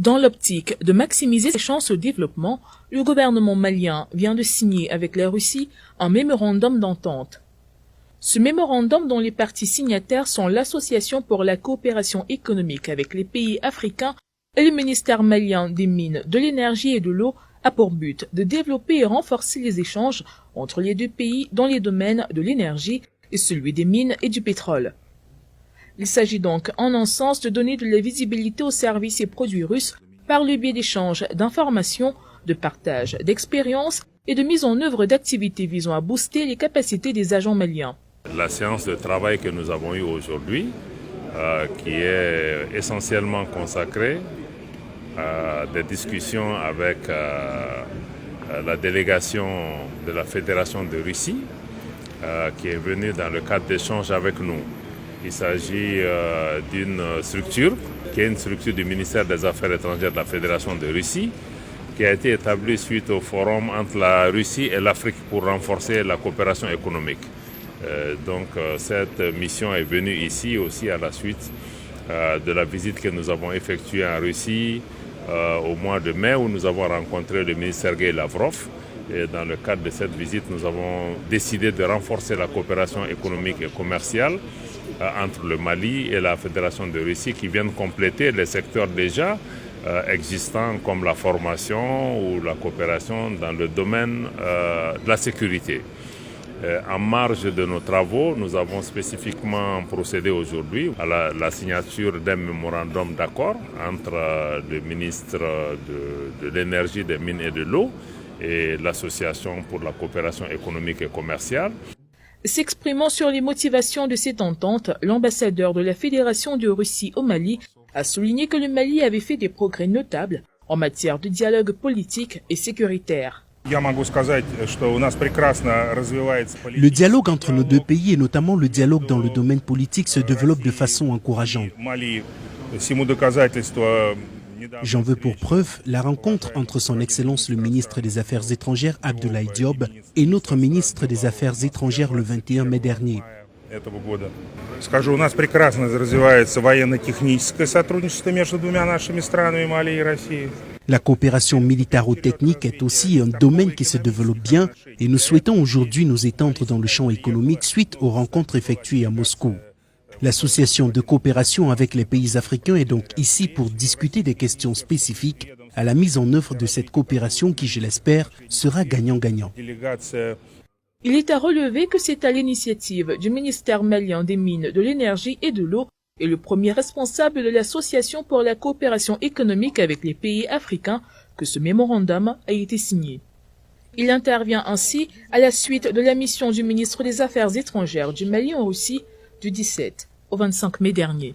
Dans l'optique de maximiser ses chances de développement, le gouvernement malien vient de signer avec la Russie un mémorandum d'entente. Ce mémorandum, dont les parties signataires sont l'Association pour la coopération économique avec les pays africains et le ministère malien des Mines, de l'Énergie et de l'Eau, a pour but de développer et renforcer les échanges entre les deux pays dans les domaines de l'énergie et celui des mines et du pétrole. Il s'agit donc en un sens de donner de la visibilité aux services et produits russes par le biais d'échanges d'informations, de partage d'expériences et de mise en œuvre d'activités visant à booster les capacités des agents maliens. La séance de travail que nous avons eue aujourd'hui, qui est essentiellement consacrée à des discussions avec la délégation de la Fédération de Russie, qui est venue dans le cadre d'échanges avec nous. Il s'agit d'une structure qui est une structure du ministère des Affaires étrangères de la Fédération de Russie, qui a été établie suite au forum entre la Russie et l'Afrique pour renforcer la coopération économique. Donc cette mission est venue ici aussi à la suite de la visite que nous avons effectuée en Russie au mois de mai, où nous avons rencontré le ministre Sergei Lavrov. Et dans le cadre de cette visite, nous avons décidé de renforcer la coopération économique et commerciale entre le Mali et la Fédération de Russie, qui viennent compléter les secteurs déjà existants comme la formation ou la coopération dans le domaine de la sécurité. En marge de nos travaux, nous avons spécifiquement procédé aujourd'hui à la signature d'un mémorandum d'accord entre le ministre de l'Énergie, des Mines et de l'Eau et l'Association pour la coopération économique et commerciale. S'exprimant sur les motivations de cette entente, l'ambassadeur de la Fédération de Russie au Mali a souligné que le Mali avait fait des progrès notables en matière de dialogue politique et sécuritaire. Le dialogue entre nos deux pays, et notamment le dialogue dans le domaine politique, se développe de façon encourageante. J'en veux pour preuve la rencontre entre son Excellence le ministre des Affaires étrangères Abdoulaye Diop et notre ministre des Affaires étrangères le 21 mai dernier. Скажу, у нас прекрасно развивается военно-техническое сотрудничество между двумя нашими странами, Мали и Россией. La coopération militaro-technique est aussi un domaine qui se développe bien et nous souhaitons aujourd'hui nous étendre dans le champ économique suite aux rencontres effectuées à Moscou. L'association de coopération avec les pays africains est donc ici pour discuter des questions spécifiques à la mise en œuvre de cette coopération qui, je l'espère, sera gagnant-gagnant. Il est à relever que c'est à l'initiative du ministère malien des Mines, de l'Énergie et de l'Eau et le premier responsable de l'Association pour la coopération économique avec les pays africains que ce mémorandum a été signé. Il intervient ainsi à la suite de la mission du ministre des Affaires étrangères du Mali en Russie du 17 au 25 mai dernier.